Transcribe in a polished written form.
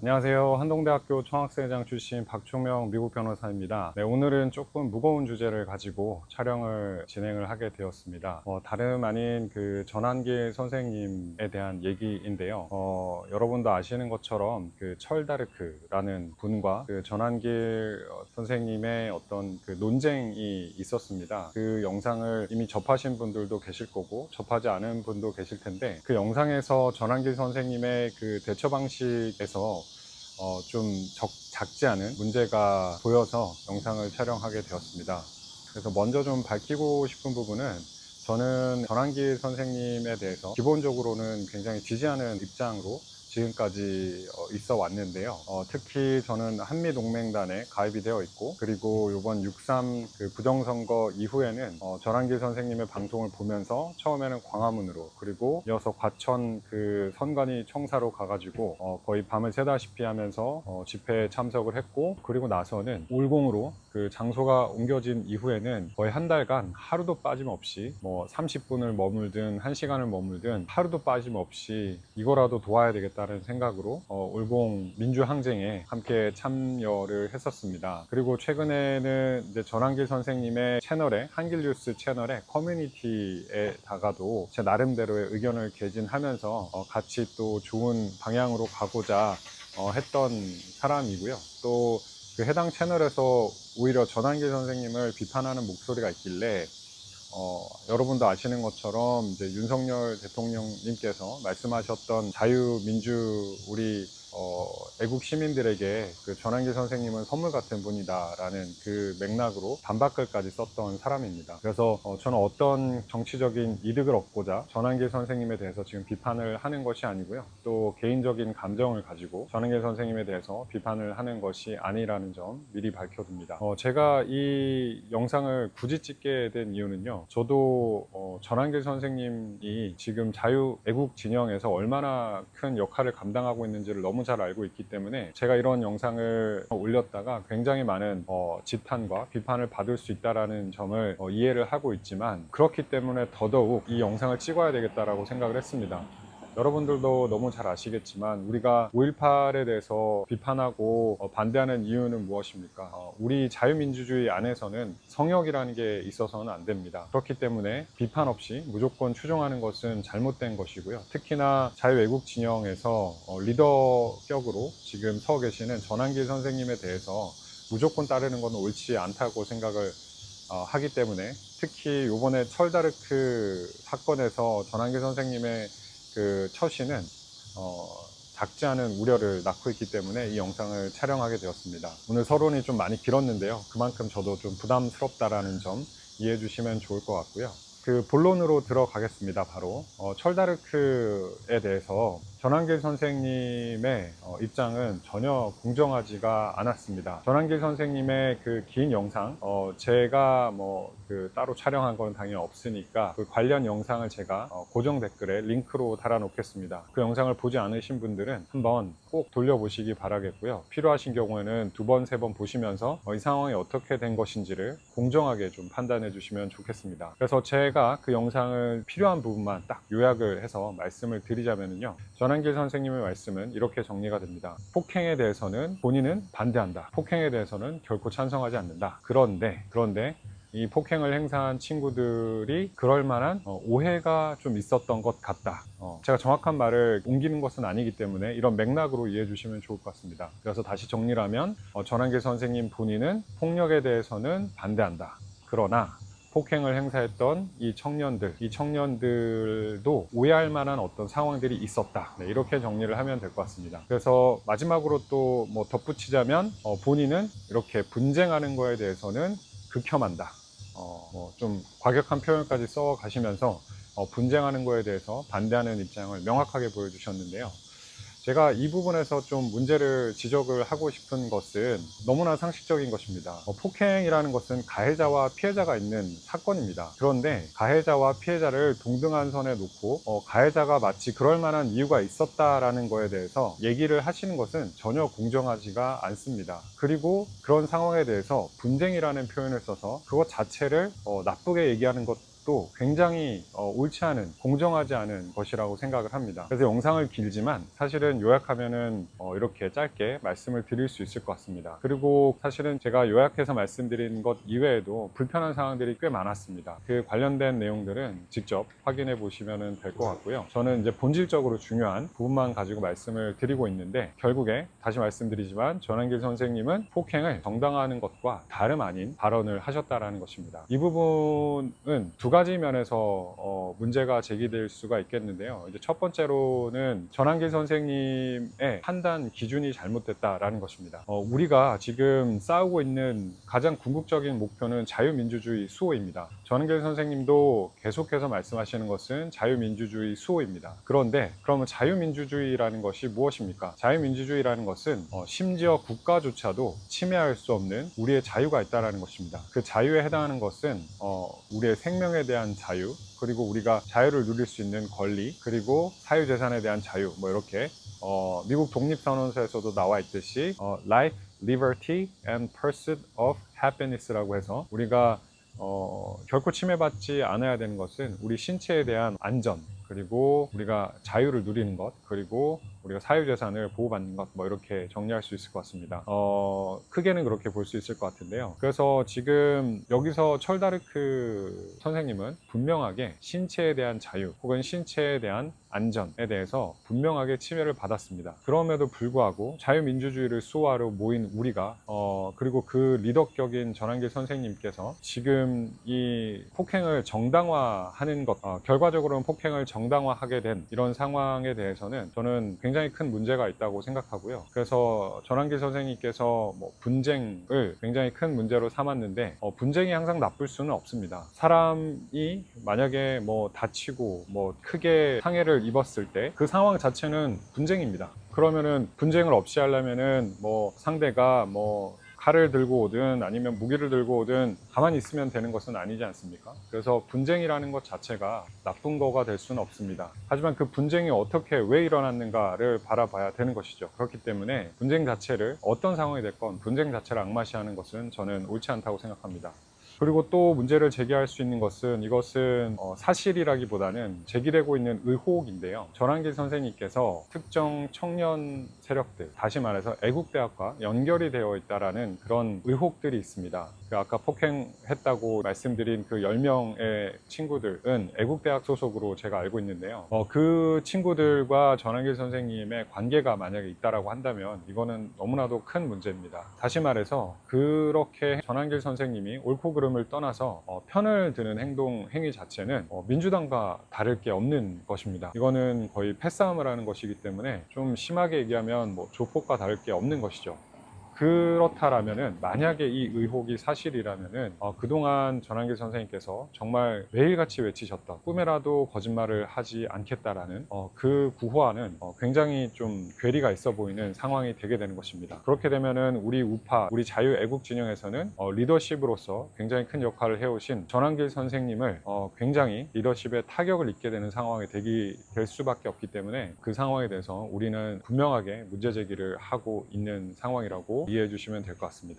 안녕하세요. 한동대학교 청학생회장 출신 박충명 미국 변호사입니다. 네, 오늘은 조금 무거운 주제를 가지고 촬영을 진행을 하게 되었습니다. 다름 아닌 그 전한길 선생님에 대한 얘기인데요. 여러분도 아시는 것처럼 그 철다르크라는 분과 그 전한길 선생님의 어떤 그 논쟁이 있었습니다. 그 영상을 이미 접하신 분들도 계실 거고 접하지 않은 분도 계실 텐데, 그 영상에서 전한길 선생님의 그 대처 방식에서 좀 작지 않은 문제가 보여서 영상을 촬영하게 되었습니다. 그래서 먼저 좀 밝히고 싶은 부분은, 저는 전한길 선생님에 대해서 기본적으로는 굉장히 지지하는 입장으로 지금까지 있어 왔는데요. 특히 저는 한미동맹단에 가입이 되어 있고, 그리고 이번 6.3 그 부정선거 이후에는 전한길 선생님의 방송을 보면서 처음에는 광화문으로, 그리고 이어서 과천 그 선관위 청사로 가가지고 거의 밤을 새다시피 하면서 집회에 참석을 했고, 그리고 나서는 울공으로 그 장소가 옮겨진 이후에는 거의 한 달간 하루도 빠짐없이 30분을 머물든 1시간을 머물든 하루도 빠짐없이 이거라도 도와야 되겠다는 생각으로 울공 민주항쟁에 함께 참여를 했었습니다. 그리고 최근에는 이제 전한길 선생님의 채널에, 한길뉴스 채널에 커뮤니티에다가도 제 나름대로의 의견을 개진하면서 같이 또 좋은 방향으로 가고자 했던 사람이고요. 또 그 해당 채널에서 오히려 전한길 선생님을 비판하는 목소리가 있길래, 여러분도 아시는 것처럼 이제 윤석열 대통령님께서 말씀하셨던 자유민주, 우리 애국 시민들에게 그 전한길 선생님은 선물 같은 분이다라는 그 맥락으로 반박글까지 썼던 사람입니다. 그래서 저는 어떤 정치적인 이득을 얻고자 전한길 선생님에 대해서 지금 비판을 하는 것이 아니고요, 또 개인적인 감정을 가지고 전한길 선생님에 대해서 비판을 하는 것이 아니라는 점 미리 밝혀둡니다. 제가 이 영상을 굳이 찍게 된 이유는요, 저도 전한길 선생님이 지금 자유애국 진영에서 얼마나 큰 역할을 감당하고 있는지를 너무 잘 알고 있기 때문에, 제가 이런 영상을 올렸다가 굉장히 많은 지탄과 비판을 받을 수 있다는 점을 이해를 하고 있지만, 그렇기 때문에 더더욱 이 영상을 찍어야 되겠다라고 생각을 했습니다. 여러분들도 너무 잘 아시겠지만, 우리가 5.18에 대해서 비판하고 반대하는 이유는 무엇입니까? 우리 자유민주주의 안에서는 성역이라는 게 있어서는 안 됩니다. 그렇기 때문에 비판 없이 무조건 추종하는 것은 잘못된 것이고요. 특히나 자유애국 진영에서 리더격으로 지금 서 계시는 전한길 선생님에 대해서 무조건 따르는 건 옳지 않다고 생각을 하기 때문에, 특히 이번에 철다르크 사건에서 전한길 선생님의 그 처신은 작지 않은 우려를 낳고 있기 때문에 이 영상을 촬영하게 되었습니다. 오늘 서론이 좀 많이 길었는데요, 그만큼 저도 좀 부담스럽다라는 점 이해해 주시면 좋을 것 같고요. 그 본론으로 들어가겠습니다. 바로 철다르크에 대해서 전한길 선생님의 입장은 전혀 공정하지가 않았습니다. 전한길 선생님의 그 긴 영상, 제가 그 따로 촬영한 건 당연히 없으니까 그 관련 영상을 제가 고정 댓글에 링크로 달아 놓겠습니다. 그 영상을 보지 않으신 분들은 한번 꼭 돌려보시기 바라겠고요. 필요하신 경우에는 2번, 3번 보시면서 이 상황이 어떻게 된 것인지를 공정하게 좀 판단해 주시면 좋겠습니다. 그래서 제가 그 영상을 필요한 부분만 딱 요약을 해서 말씀을 드리자면요, 전한길 선생님의 말씀은 이렇게 정리가 됩니다. 폭행에 대해서는 본인은 반대한다. 폭행에 대해서는 결코 찬성하지 않는다. 그런데 이 폭행을 행사한 친구들이 그럴 만한 오해가 좀 있었던 것 같다. 제가 정확한 말을 옮기는 것은 아니기 때문에 이런 맥락으로 이해해 주시면 좋을 것 같습니다. 그래서 다시 정리를 하면, 전한길 선생님 본인은 폭력에 대해서는 반대한다. 그러나 폭행을 행사했던 이 청년들도 오해할 만한 어떤 상황들이 있었다. 네, 이렇게 정리를 하면 될 것 같습니다. 그래서 마지막으로 또 덧붙이자면, 본인은 이렇게 분쟁하는 거에 대해서는 극혐한다. 좀 과격한 표현까지 써 가시면서 분쟁하는 거에 대해서 반대하는 입장을 명확하게 보여주셨는데요. 제가 이 부분에서 좀 문제를 지적을 하고 싶은 것은 너무나 상식적인 것입니다. 폭행이라는 것은 가해자와 피해자가 있는 사건입니다. 그런데 가해자와 피해자를 동등한 선에 놓고 가해자가 마치 그럴 만한 이유가 있었다라는 거에 대해서 얘기를 하시는 것은 전혀 공정하지가 않습니다. 그리고 그런 상황에 대해서 분쟁이라는 표현을 써서 그것 자체를 나쁘게 얘기하는 것 것도 굉장히 옳지 않은, 공정하지 않은 것이라고 생각을 합니다. 그래서 영상을 길지만 사실은 요약하면은 이렇게 짧게 말씀을 드릴 수 있을 것 같습니다. 그리고 사실은 제가 요약해서 말씀드린 것 이외에도 불편한 사항들이 꽤 많았습니다. 그 관련된 내용들은 직접 확인해 보시면 될 것 같고요. 저는 이제 본질적으로 중요한 부분만 가지고 말씀을 드리고 있는데, 결국에 다시 말씀드리지만 전환길 선생님은 폭행을 정당화하는 것과 다름 아닌 발언을 하셨다라는 것입니다. 이 부분은 두 가지 면에서 문제가 제기될 수가 있겠는데요. 이제 첫 번째로는 전환길 선생님의 판단 기준이 잘못됐다라는 것입니다. 우리가 지금 싸우고 있는 가장 궁극적인 목표는 자유민주주의 수호입니다. 전환길 선생님도 계속해서 말씀하시는 것은 자유민주주의 수호입니다. 그런데 그러면 자유민주주의라는 것이 무엇입니까? 자유민주주의라는 것은 심지어 국가조차도 침해할 수 없는 우리의 자유가 있다는 것입니다. 그 자유에 해당하는 것은 우리의 생명에 대한 자유, 그리고 우리가 자유를 누릴 수 있는 권리, 그리고 사유재산에 대한 자유, 뭐 이렇게 미국 독립선언서에서도 나와 있듯이 Life, Liberty and Pursuit of Happiness라고 해서 우리가 결코 침해받지 않아야 되는 것은 우리 신체에 대한 안전, 그리고 우리가 자유를 누리는 것, 그리고 우리가 사유재산을 보호받는 것, 뭐 이렇게 정리할 수 있을 것 같습니다. 크게는 그렇게 볼 수 있을 것 같은데요. 그래서 지금 여기서 철다르크 선생님은 분명하게 신체에 대한 자유 혹은 신체에 대한 안전에 대해서 분명하게 침해를 받았습니다. 그럼에도 불구하고 자유민주주의를 수호하러 모인 우리가 그리고 그 리더격인 전환길 선생님께서 지금 이 폭행을 정당화하는 것, 결과적으로는 폭행을 정당화하게 된 이런 상황에 대해서는 저는 굉장히 큰 문제가 있다고 생각하고요. 그래서 전환길 선생님께서 분쟁을 굉장히 큰 문제로 삼았는데 분쟁이 항상 나쁠 수는 없습니다. 사람이 만약에 다치고 크게 상해를 입었을 때 그 상황 자체는 분쟁입니다. 그러면은 분쟁을 없이 하려면은 상대가 칼을 들고 오든 아니면 무기를 들고 오든 가만히 있으면 되는 것은 아니지 않습니까? 그래서 분쟁이라는 것 자체가 나쁜 거가 될 수는 없습니다. 하지만 그 분쟁이 어떻게 왜 일어났는가를 바라봐야 되는 것이죠. 그렇기 때문에 분쟁 자체를 어떤 상황이 됐건 분쟁 자체를 악마시하는 것은 저는 옳지 않다고 생각합니다. 그리고 또 문제를 제기할 수 있는 것은 이것은 사실이라기보다는 제기되고 있는 의혹인데요. 전환길 선생님께서 특정 청년 세력들, 다시 말해서 애국대학과 연결이 되어 있다라는 그런 의혹들이 있습니다. 아까 폭행했다고 말씀드린 그 10명의 친구들은 애국대학 소속으로 제가 알고 있는데요. 그 친구들과 전환길 선생님의 관계가 만약에 있다라고 한다면 이거는 너무나도 큰 문제입니다. 다시 말해서 그렇게 전환길 선생님이 옳고 그름을 떠나서 편을 드는 행위 자체는 민주당과 다를 게 없는 것입니다. 이거는 거의 패싸움을 하는 것이기 때문에 좀 심하게 얘기하면 조폭과 다를 게 없는 것이죠. 그렇다라면은 만약에 이 의혹이 사실이라면은 그동안 전환길 선생님께서 정말 매일같이 외치셨던 꿈에라도 거짓말을 하지 않겠다라는 그 구호와는 굉장히 좀 괴리가 있어 보이는 상황이 되게 되는 것입니다. 그렇게 되면은 우리 우파, 우리 자유애국 진영에서는 리더십으로서 굉장히 큰 역할을 해오신 전환길 선생님을 굉장히 리더십에 타격을 입게 되는 상황이 될 수밖에 없기 때문에 그 상황에 대해서 우리는 분명하게 문제 제기를 하고 있는 상황이라고 이해해 주시면 될 것 같습니다.